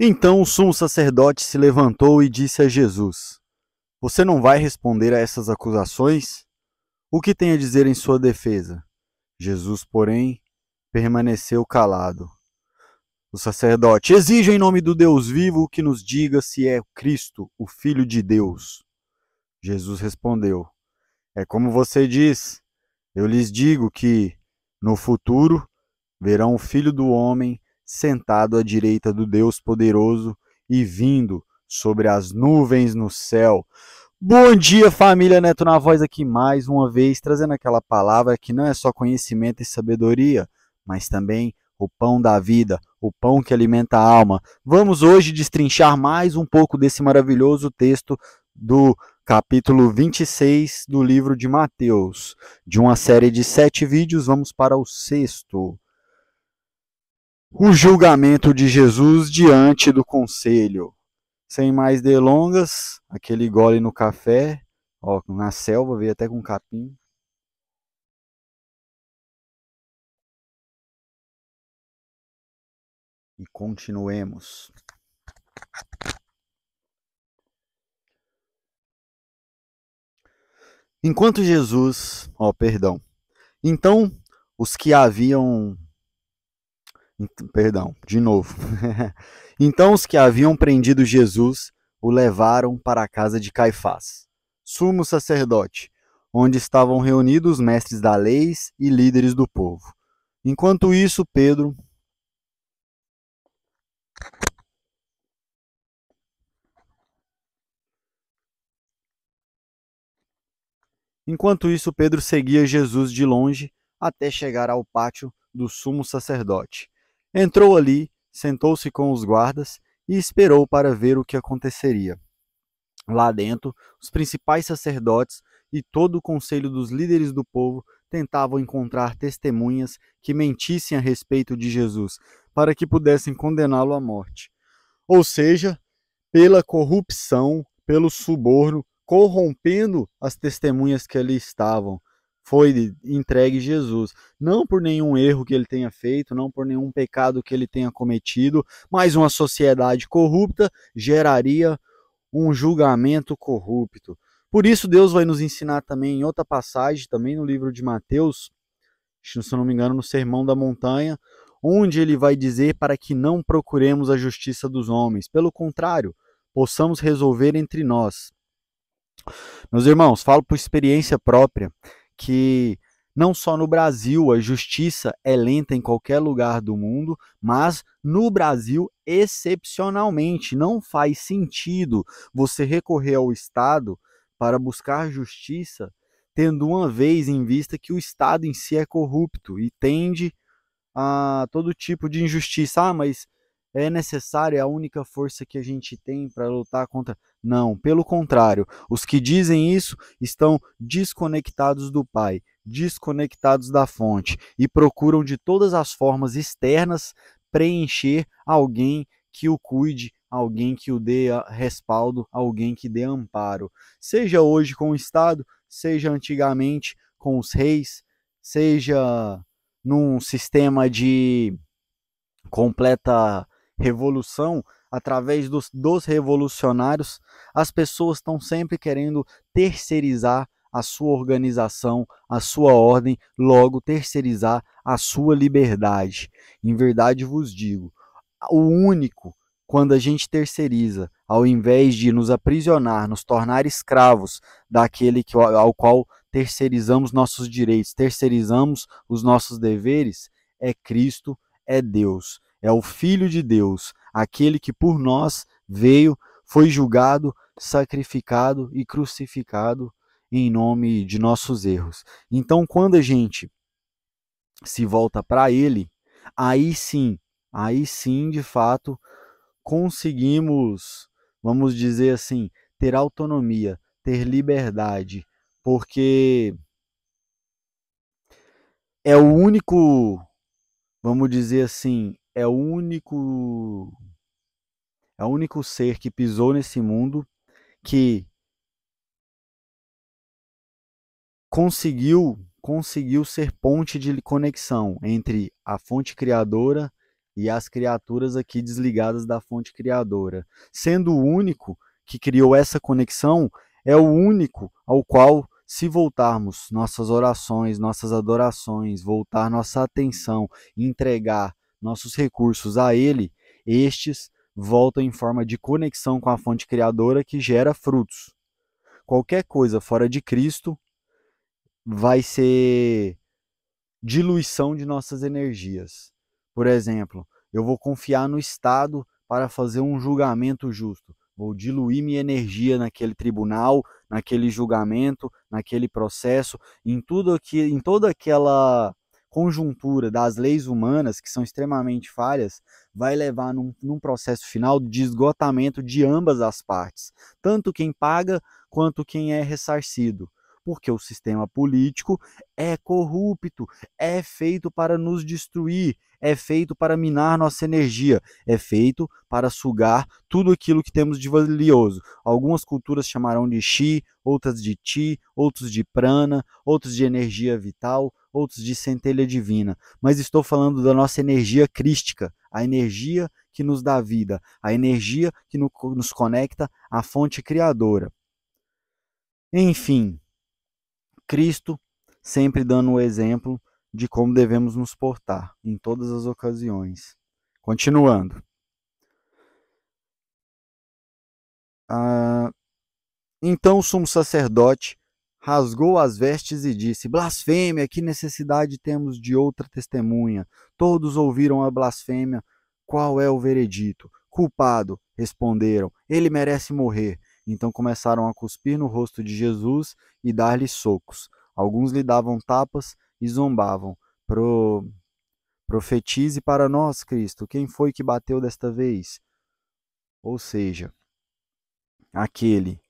Então o sumo sacerdote se levantou e disse a Jesus: Você não vai responder a essas acusações? O que tem a dizer em sua defesa? Jesus, porém, permaneceu calado. O sacerdote: Exijo em nome do Deus vivo que nos diga se é Cristo, o Filho de Deus. Jesus respondeu: É como você diz. Eu lhes digo que, no futuro, verão o Filho do Homem sentado à direita do Deus Poderoso e vindo sobre as nuvens no céu. Bom dia, família Neto na Voz aqui mais uma vez, trazendo aquela palavra que não é só conhecimento e sabedoria, mas também o pão da vida, o pão que alimenta a alma. Vamos hoje destrinchar mais um pouco desse maravilhoso texto do capítulo 26 do livro de Mateus. De uma série de 7 vídeos, vamos para o sexto. O julgamento de Jesus diante do conselho. Sem mais delongas, aquele gole no café, ó, na selva, veio até com capim. E continuemos. Enquanto Jesus, então os que haviam, de novo. Então os que haviam prendido Jesus o levaram para a casa de Caifás, sumo sacerdote, onde estavam reunidos os mestres da lei e líderes do povo. Enquanto isso, Pedro seguia Jesus de longe até chegar ao pátio do sumo sacerdote. Entrou ali, sentou-se com os guardas e esperou para ver o que aconteceria. Lá dentro, os principais sacerdotes e todo o conselho dos líderes do povo tentavam encontrar testemunhas que mentissem a respeito de Jesus, para que pudessem condená-lo à morte. Ou seja, pela corrupção, pelo suborno, corrompendo as testemunhas que ali estavam, foi entregue Jesus. Não por nenhum erro que ele tenha feito, não por nenhum pecado que ele tenha cometido, mas uma sociedade corrupta geraria um julgamento corrupto. Por isso, Deus vai nos ensinar também em outra passagem, também no livro de Mateus, se eu não me engano, no Sermão da Montanha, onde ele vai dizer para que não procuremos a justiça dos homens. Pelo contrário, possamos resolver entre nós. Meus irmãos, falo por experiência própria que não só no Brasil a justiça é lenta em qualquer lugar do mundo, mas no Brasil, excepcionalmente, não faz sentido você recorrer ao Estado para buscar justiça, tendo uma vez em vista que o Estado em si é corrupto e tende a todo tipo de injustiça. Ah, mas é necessário, é a única força que a gente tem para lutar contra. Não, pelo contrário, os que dizem isso estão desconectados do Pai, desconectados da fonte e procuram de todas as formas externas preencher alguém que o cuide, alguém que o dê respaldo, alguém que dê amparo. Seja hoje com o Estado, seja antigamente com os reis, seja num sistema de completa revolução, através dos revolucionários, as pessoas estão sempre querendo terceirizar a sua organização, a sua ordem, logo terceirizar a sua liberdade. Em verdade vos digo, o único, quando a gente terceiriza, ao invés de nos aprisionar, nos tornar escravos daquele ao qual terceirizamos nossos direitos, terceirizamos os nossos deveres, é Cristo, é Deus, é o Filho de Deus, aquele que por nós veio, foi julgado, sacrificado e crucificado em nome de nossos erros. Então, quando a gente se volta para Ele, aí sim, de fato, conseguimos, vamos dizer assim, ter autonomia, ter liberdade, porque é o único, vamos dizer assim, é o único ser que pisou nesse mundo que conseguiu ser ponte de conexão entre a fonte criadora e as criaturas aqui desligadas da fonte criadora. Sendo o único que criou essa conexão, é o único ao qual, se voltarmos nossas orações, nossas adorações, voltar nossa atenção, entregar nossos recursos a Ele, estes voltam em forma de conexão com a fonte criadora que gera frutos. Qualquer coisa fora de Cristo vai ser diluição de nossas energias. Por exemplo, eu vou confiar no Estado para fazer um julgamento justo. Vou diluir minha energia naquele tribunal, naquele julgamento, naquele processo, em toda aquela conjuntura das leis humanas, que são extremamente falhas, vai levar num processo final de esgotamento de ambas as partes, tanto quem paga quanto quem é ressarcido, porque o sistema político é corrupto, é feito para nos destruir, é feito para minar nossa energia, é feito para sugar tudo aquilo que temos de valioso. Algumas culturas chamarão de chi, outras de ti, outros de prana, outros de energia vital, outros de centelha divina. Mas estou falando da nossa energia crística, a energia que nos dá vida, a energia que nos conecta à fonte criadora. Enfim, Cristo sempre dando o exemplo de como devemos nos portar em todas as ocasiões. Continuando. Então o sumo sacerdote rasgou as vestes e disse: Blasfêmia, que necessidade temos de outra testemunha? Todos ouviram a blasfêmia. Qual é o veredito? Culpado, responderam. Ele merece morrer. Então começaram a cuspir no rosto de Jesus e dar-lhe socos. Alguns lhe davam tapas e zombavam. Profetize para nós, Cristo, quem foi que bateu desta vez? Ou seja, aquele,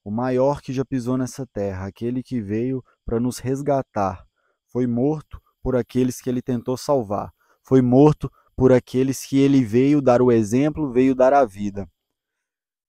o maior que já pisou nessa terra, aquele que veio para nos resgatar, foi morto por aqueles que ele tentou salvar, foi morto por aqueles que ele veio dar o exemplo, veio dar a vida.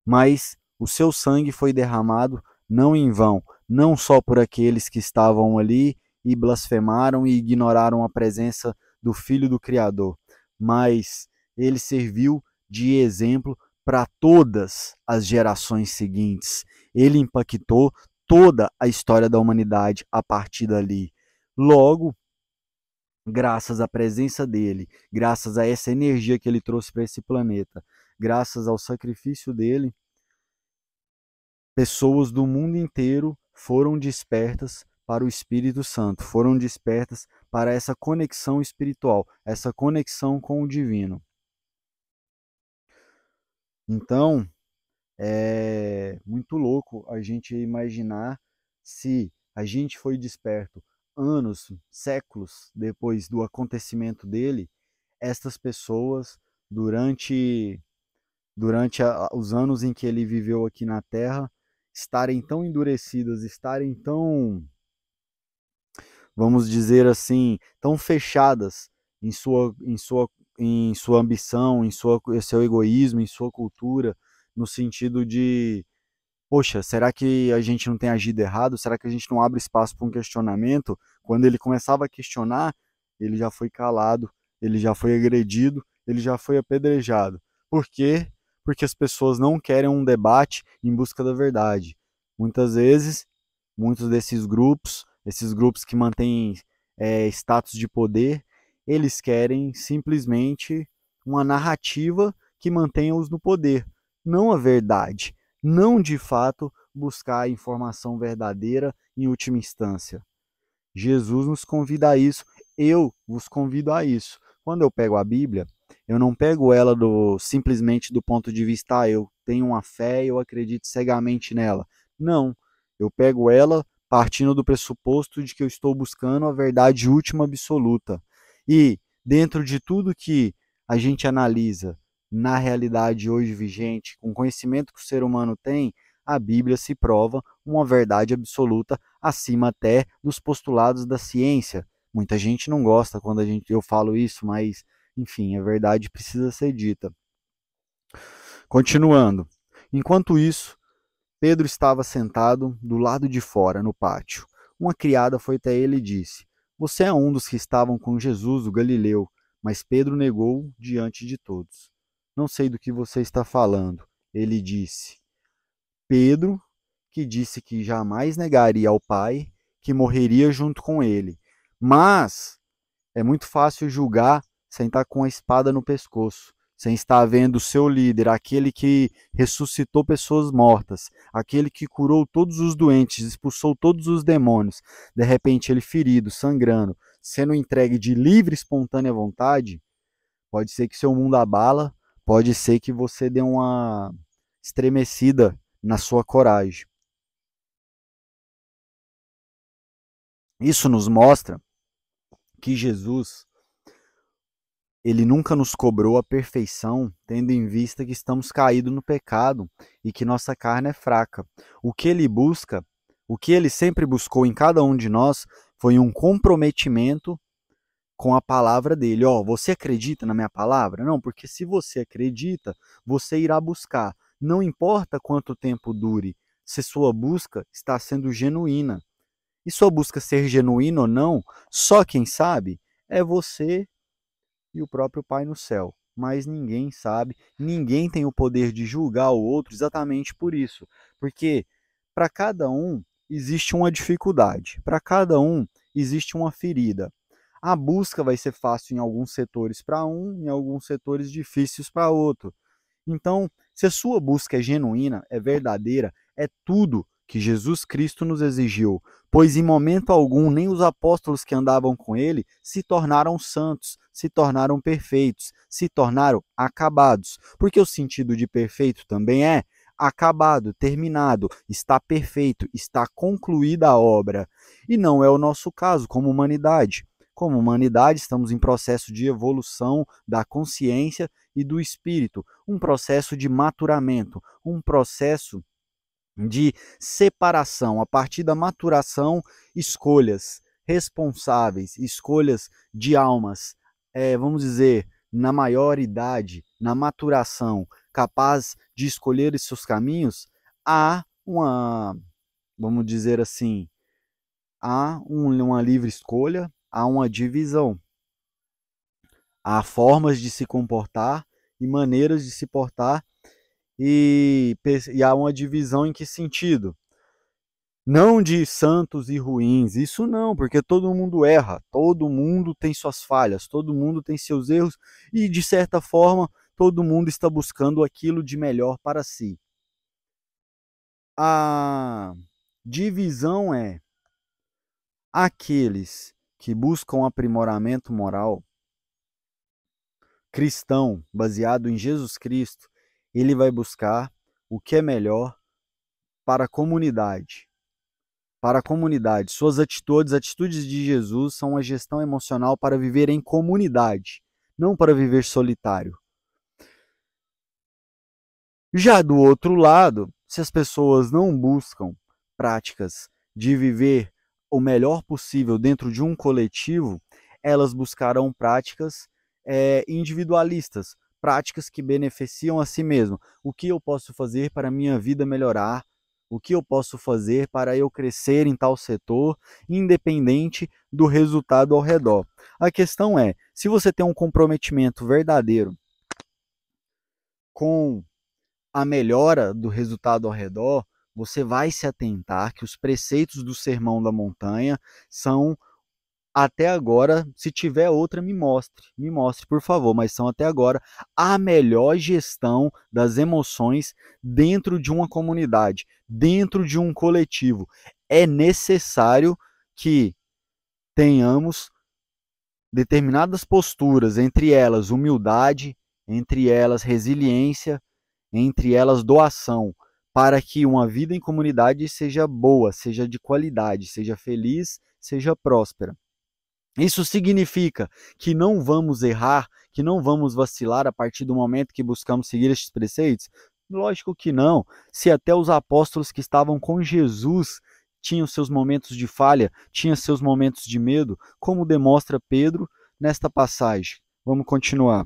Mas o seu sangue foi derramado não em vão, não só por aqueles que estavam ali e blasfemaram e ignoraram a presença do Filho do Criador, mas ele serviu de exemplo para todas as gerações seguintes. Ele impactou toda a história da humanidade a partir dali. Logo, graças à presença dele, graças a essa energia que ele trouxe para esse planeta, graças ao sacrifício dele, pessoas do mundo inteiro foram despertas para o Espírito Santo, foram despertas para essa conexão espiritual, essa conexão com o divino. Então, é muito louco a gente imaginar se a gente foi desperto anos, séculos depois do acontecimento dele, estas pessoas, durante os anos em que ele viveu aqui na Terra, estarem tão endurecidas, estarem tão, vamos dizer assim, tão fechadas em sua ambição, seu egoísmo, em sua cultura, no sentido de, poxa, será que a gente não tem agido errado? Será que a gente não abre espaço para um questionamento? Quando ele começava a questionar, ele já foi calado, ele já foi agredido, ele já foi apedrejado. Por quê? Porque as pessoas não querem um debate em busca da verdade. Muitas vezes, muitos desses grupos, esses grupos que mantêm status de poder, eles querem simplesmente uma narrativa que mantenha-os no poder, não a verdade, não de fato buscar a informação verdadeira em última instância. Jesus nos convida a isso, eu vos convido a isso. Quando eu pego a Bíblia, eu não pego ela simplesmente do ponto de vista, eu tenho uma fé e eu acredito cegamente nela. Não, eu pego ela partindo do pressuposto de que eu estou buscando a verdade última absoluta. E dentro de tudo que a gente analisa na realidade hoje vigente, com o conhecimento que o ser humano tem, a Bíblia se prova uma verdade absoluta acima até dos postulados da ciência. Muita gente não gosta quando eu falo isso, mas enfim, a verdade precisa ser dita. Continuando. Enquanto isso, Pedro estava sentado do lado de fora, no pátio. Uma criada foi até ele e disse: Você é um dos que estavam com Jesus, o Galileu. Mas Pedro negou diante de todos. Não sei do que você está falando, ele disse. Pedro, que disse que jamais negaria ao Pai, que morreria junto com ele. Mas é muito fácil julgar sem estar com a espada no pescoço, sem estar vendo o seu líder, aquele que ressuscitou pessoas mortas, aquele que curou todos os doentes, expulsou todos os demônios. De repente, ele ferido, sangrando, sendo entregue de livre, espontânea vontade. Pode ser que seu mundo abala, pode ser que você dê uma estremecida na sua coragem. Isso nos mostra que Jesus, ele nunca nos cobrou a perfeição, tendo em vista que estamos caídos no pecado e que nossa carne é fraca. O que ele busca, o que ele sempre buscou em cada um de nós, foi um comprometimento com a palavra dele. Você acredita na minha palavra? Não, porque se você acredita, você irá buscar. Não importa quanto tempo dure, se sua busca está sendo genuína. E sua busca ser genuína ou não, só quem sabe é você e o próprio Pai no céu. Mas ninguém sabe, ninguém tem o poder de julgar o outro exatamente por isso. Porque para cada um existe uma dificuldade, para cada um existe uma ferida. A busca vai ser fácil em alguns setores para um, em alguns setores difíceis para outro. Então, se a sua busca é genuína, é verdadeira, é tudo que Jesus Cristo nos exigiu, pois em momento algum nem os apóstolos que andavam com ele se tornaram santos, se tornaram perfeitos, se tornaram acabados. Porque o sentido de perfeito também é acabado, terminado, está perfeito, está concluída a obra. E não é o nosso caso como humanidade. Como humanidade, estamos em processo de evolução da consciência e do espírito, um processo de maturamento, um processo de separação. A partir da maturação, escolhas responsáveis, escolhas de almas, vamos dizer, na maior idade, na maturação, capaz de escolher os seus caminhos, há vamos dizer assim, há uma livre escolha, há uma divisão. Há formas de se comportar e maneiras de se portar e há uma divisão em que sentido? Não de santos e ruins, isso não, porque todo mundo erra, todo mundo tem suas falhas, todo mundo tem seus erros e, de certa forma, todo mundo está buscando aquilo de melhor para si. A divisão é aqueles que buscam aprimoramento moral cristão, baseado em Jesus Cristo, ele vai buscar o que é melhor para a comunidade. Para a comunidade. Suas atitudes de Jesus são uma gestão emocional para viver em comunidade, não para viver solitário. Já do outro lado, se as pessoas não buscam práticas de viver o melhor possível dentro de um coletivo, elas buscarão práticas individualistas, práticas que beneficiam a si mesmo. O que eu posso fazer para a minha vida melhorar? O que eu posso fazer para eu crescer em tal setor, independente do resultado ao redor? A questão é, se você tem um comprometimento verdadeiro com a melhora do resultado ao redor, você vai se atentar que os preceitos do Sermão da Montanha são, até agora, se tiver outra, me mostre, por favor, mas são até agora a melhor gestão das emoções dentro de uma comunidade, dentro de um coletivo. É necessário que tenhamos determinadas posturas, entre elas humildade, entre elas resiliência, entre elas doação, para que uma vida em comunidade seja boa, seja de qualidade, seja feliz, seja próspera. Isso significa que não vamos errar, que não vamos vacilar a partir do momento que buscamos seguir estes preceitos? Lógico que não. Se até os apóstolos que estavam com Jesus tinham seus momentos de falha, tinham seus momentos de medo, como demonstra Pedro nesta passagem. Vamos continuar.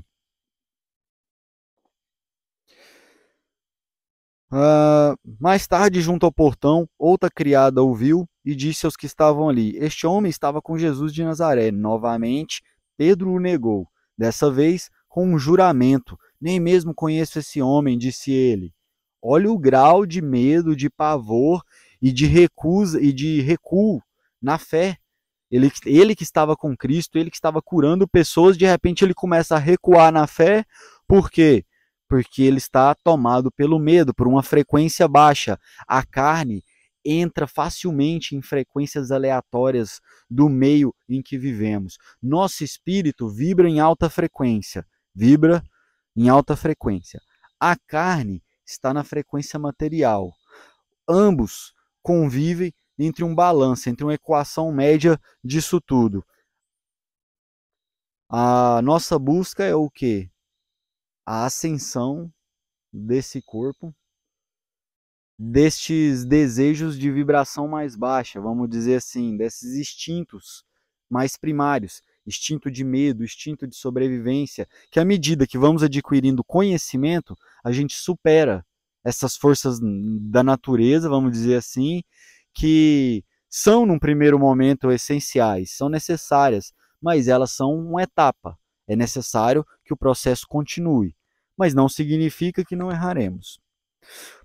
Mais tarde, junto ao portão, outra criada o viu e disse aos que estavam ali: Este homem estava com Jesus de Nazaré. Novamente, Pedro o negou. dessa vez com um juramento. Nem mesmo conheço esse homem, disse ele. Olha o grau de medo, de pavor e de recusa e de recuo na fé. Ele que estava com Cristo, ele que estava curando pessoas, de repente ele começa a recuar na fé. Por quê? Porque ele está tomado pelo medo, por uma frequência baixa. A carne entra facilmente em frequências aleatórias do meio em que vivemos. Nosso espírito vibra em alta frequência, vibra em alta frequência. A carne está na frequência material. Ambos convivem entre um balanço, entre uma equação média disso tudo. A nossa busca é o quê? A ascensão desse corpo, destes desejos de vibração mais baixa, vamos dizer assim, desses instintos mais primários, instinto de medo, instinto de sobrevivência, que à medida que vamos adquirindo conhecimento, a gente supera essas forças da natureza, vamos dizer assim, que são, num primeiro momento, essenciais, são necessárias, mas elas são uma etapa. É necessário que o processo continue, mas não significa que não erraremos.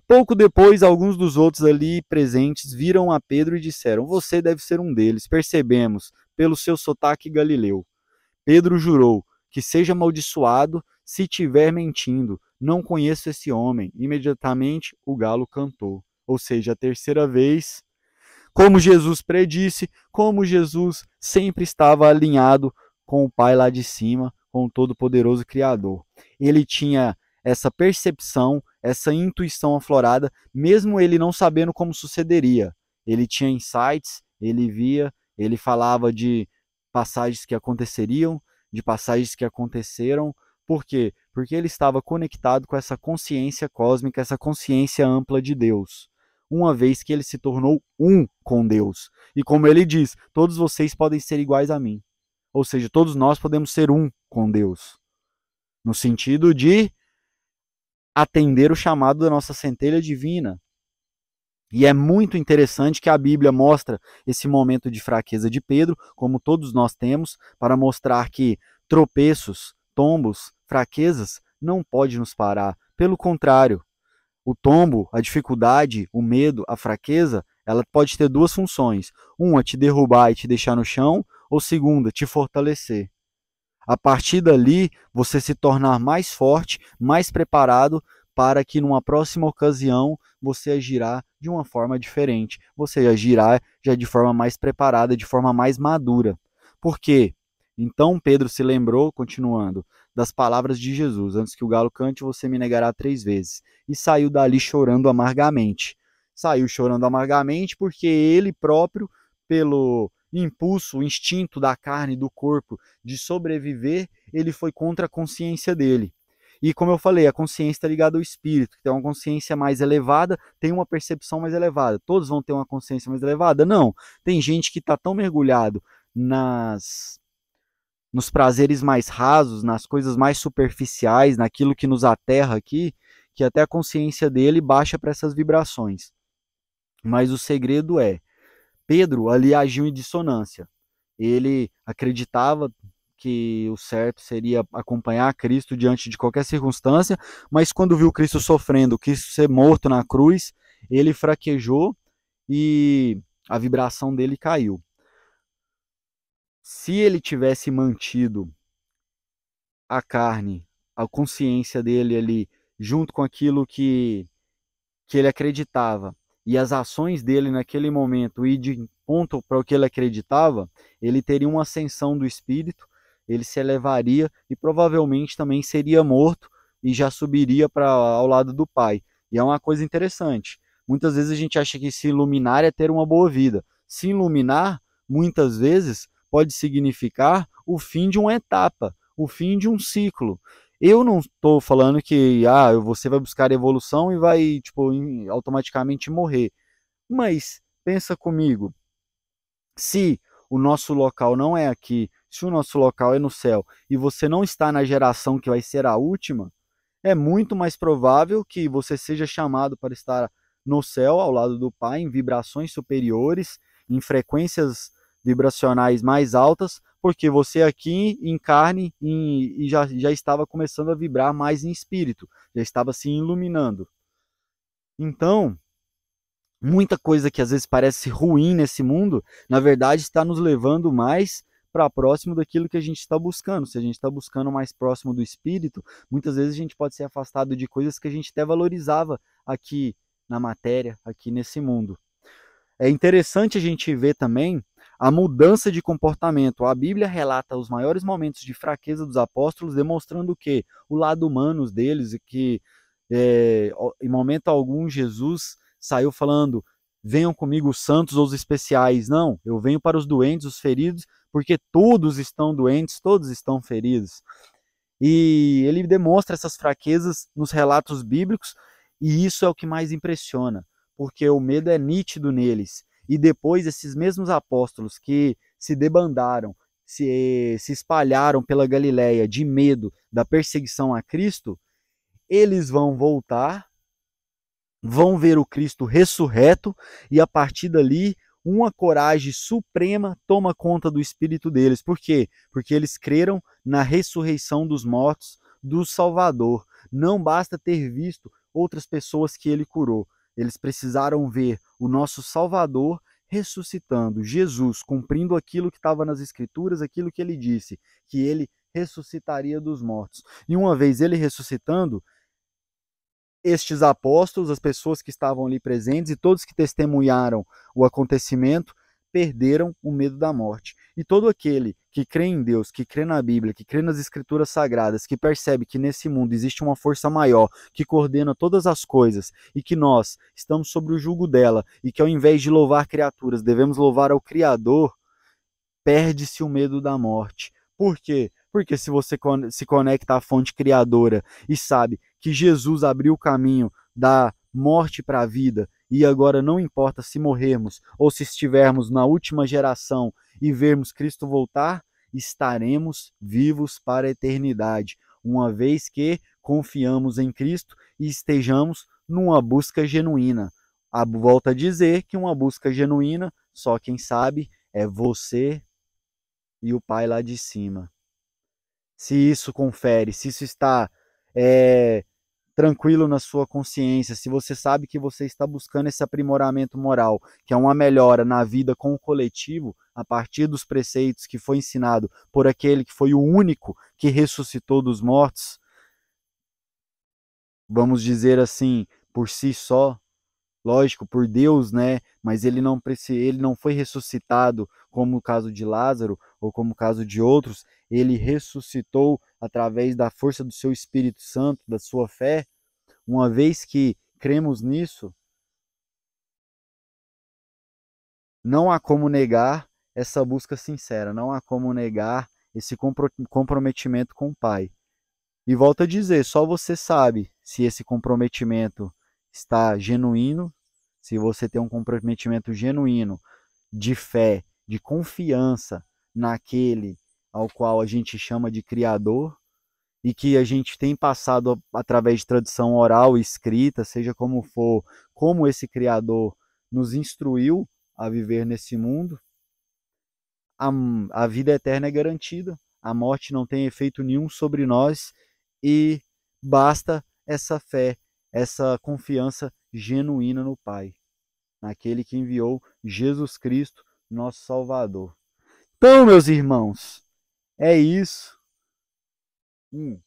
Pouco depois, alguns dos outros ali presentes viram a Pedro e disseram: Você deve ser um deles, percebemos, pelo seu sotaque galileu. Pedro jurou que seja amaldiçoado se estiver mentindo. Não conheço esse homem. Imediatamente o galo cantou. Ou seja, a terceira vez, como Jesus predisse, como Jesus sempre estava alinhado com o Pai lá de cima, com o Todo-Poderoso Criador. Ele tinha essa percepção, essa intuição aflorada, mesmo ele não sabendo como sucederia. Ele tinha insights, ele via, ele falava de passagens que aconteceriam, de passagens que aconteceram. Por quê? Porque ele estava conectado com essa consciência cósmica, essa consciência ampla de Deus, uma vez que ele se tornou um com Deus. E como ele diz, todos vocês podem ser iguais a mim. Ou seja, todos nós podemos ser um com Deus. No sentido de atender o chamado da nossa centelha divina. E é muito interessante que a Bíblia mostra esse momento de fraqueza de Pedro, como todos nós temos, para mostrar que tropeços, tombos, fraquezas não pode nos parar. Pelo contrário, o tombo, a dificuldade, o medo, a fraqueza, ela pode ter duas funções. Uma, te derrubar e te deixar no chão, ou segunda, te fortalecer. A partir dali, você se tornar mais forte, mais preparado para que numa próxima ocasião você agirá de uma forma diferente. Você agirá já de forma mais preparada, de forma mais madura. Por quê? Então Pedro se lembrou, continuando, das palavras de Jesus: antes que o galo cante, você me negará 3 vezes. E saiu dali chorando amargamente. Saiu chorando amargamente porque ele próprio, pelo impulso, o instinto da carne, do corpo de sobreviver, ele foi contra a consciência dele. E como eu falei, a consciência está ligada ao espírito, que tem uma consciência mais elevada, tem uma percepção mais elevada. Todos vão ter uma consciência mais elevada? Não. Tem gente que está tão mergulhado nos prazeres mais rasos, nas coisas mais superficiais, naquilo que nos aterra aqui, que até a consciência dele baixa para essas vibrações. Mas o segredo é, Pedro ali agiu em dissonância. Ele acreditava que o certo seria acompanhar Cristo diante de qualquer circunstância, mas quando viu Cristo sofrendo, quis ser morto na cruz, ele fraquejou e a vibração dele caiu. Se ele tivesse mantido a carne, a consciência dele ali, junto com aquilo que ele acreditava, e as ações dele naquele momento e de ponto para o que ele acreditava, ele teria uma ascensão do espírito, ele se elevaria e provavelmente também seria morto e já subiria ao lado do Pai. E é uma coisa interessante. Muitas vezes a gente acha que se iluminar é ter uma boa vida. Se iluminar, muitas vezes, pode significar o fim de uma etapa, o fim de um ciclo. Eu não estou falando que você vai buscar evolução e vai automaticamente morrer. Mas pensa comigo, se o nosso local não é aqui, se o nosso local é no céu e você não está na geração que vai ser a última, é muito mais provável que você seja chamado para estar no céu ao lado do Pai, em vibrações superiores, em frequências vibracionais mais altas, porque você aqui em carne e já estava começando a vibrar mais em espírito, já estava se iluminando. Então, muita coisa que às vezes parece ruim nesse mundo, na verdade está nos levando mais para próximo daquilo que a gente está buscando. Se a gente está buscando mais próximo do espírito, muitas vezes a gente pode ser afastado de coisas que a gente até valorizava aqui na matéria, aqui nesse mundo. É interessante a gente ver também a mudança de comportamento. A Bíblia relata os maiores momentos de fraqueza dos apóstolos, demonstrando que o lado humano deles, e que em momento algum Jesus saiu falando: venham comigo os santos ou os especiais. Não, eu venho para os doentes, os feridos, porque todos estão doentes, todos estão feridos. E ele demonstra essas fraquezas nos relatos bíblicos, e isso é o que mais impressiona, porque o medo é nítido neles. E depois esses mesmos apóstolos que se debandaram, se espalharam pela Galileia de medo da perseguição a Cristo, eles vão voltar, vão ver o Cristo ressurreto, e a partir dali uma coragem suprema toma conta do espírito deles. Por quê? Porque eles creram na ressurreição dos mortos do Salvador. Não basta ter visto outras pessoas que ele curou. Eles precisaram ver o nosso Salvador ressuscitando, Jesus cumprindo aquilo que estava nas Escrituras, aquilo que ele disse, que ele ressuscitaria dos mortos. E uma vez ele ressuscitando, estes apóstolos, as pessoas que estavam ali presentes e todos que testemunharam o acontecimento, perderam o medo da morte. E todo aquele que crê em Deus, que crê na Bíblia, que crê nas Escrituras Sagradas, que percebe que nesse mundo existe uma força maior que coordena todas as coisas e que nós estamos sob o jugo dela e que ao invés de louvar criaturas, devemos louvar ao Criador, perde-se o medo da morte. Por quê? Porque se você se conecta à fonte criadora e sabe que Jesus abriu o caminho da morte para a vida, e agora não importa se morrermos ou se estivermos na última geração e vermos Cristo voltar, estaremos vivos para a eternidade, uma vez que confiamos em Cristo e estejamos numa busca genuína. Volto a dizer que uma busca genuína, só quem sabe é você e o Pai lá de cima. Se isso confere, se isso está tranquilo na sua consciência, se você sabe que você está buscando esse aprimoramento moral, que é uma melhora na vida com o coletivo, a partir dos preceitos que foi ensinado por aquele que foi o único que ressuscitou dos mortos, vamos dizer assim, por si só, lógico, por Deus, né? Mas ele não foi ressuscitado como o caso de Lázaro ou como o caso de outros. Ele ressuscitou através da força do seu Espírito Santo, da sua fé. Uma vez que cremos nisso, não há como negar essa busca sincera, não há como negar esse comprometimento com o Pai. E volto a dizer, só você sabe se esse comprometimento está genuíno, se você tem um comprometimento genuíno de fé, de confiança naquele ao qual a gente chama de Criador, e que a gente tem passado através de tradição oral e escrita, seja como for, como esse Criador nos instruiu a viver nesse mundo, a vida eterna é garantida, a morte não tem efeito nenhum sobre nós, e basta essa fé, essa confiança genuína no Pai, naquele que enviou Jesus Cristo, nosso Salvador. Então, meus irmãos, é isso. Um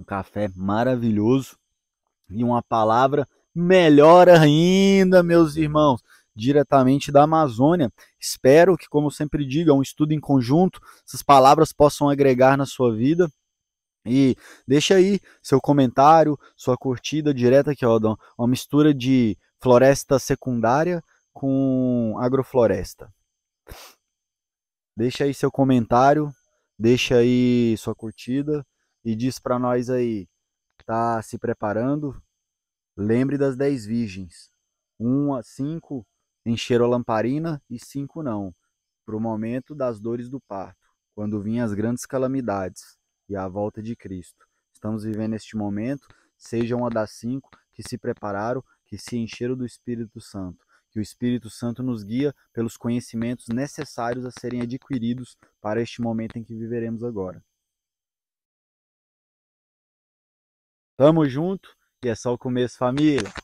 café maravilhoso e uma palavra melhor ainda, meus irmãos, diretamente da Amazônia. Espero que, como sempre digo, é um estudo em conjunto, essas palavras possam agregar na sua vida. E deixa aí seu comentário, sua curtida direta aqui, ó, uma mistura de floresta secundária com agrofloresta. Deixa aí seu comentário, deixa aí sua curtida e diz para nós aí, tá se preparando? Lembre das 10 virgens. 1 a 5 encheram a lamparina e 5 não, para o momento das dores do parto, quando vinham as grandes calamidades e a volta de Cristo. Estamos vivendo este momento, seja uma das 5 que se prepararam, que se encheram do Espírito Santo, Que o Espírito Santo nos guia pelos conhecimentos necessários a serem adquiridos para este momento em que viveremos agora. Tamo junto e é só o começo, família!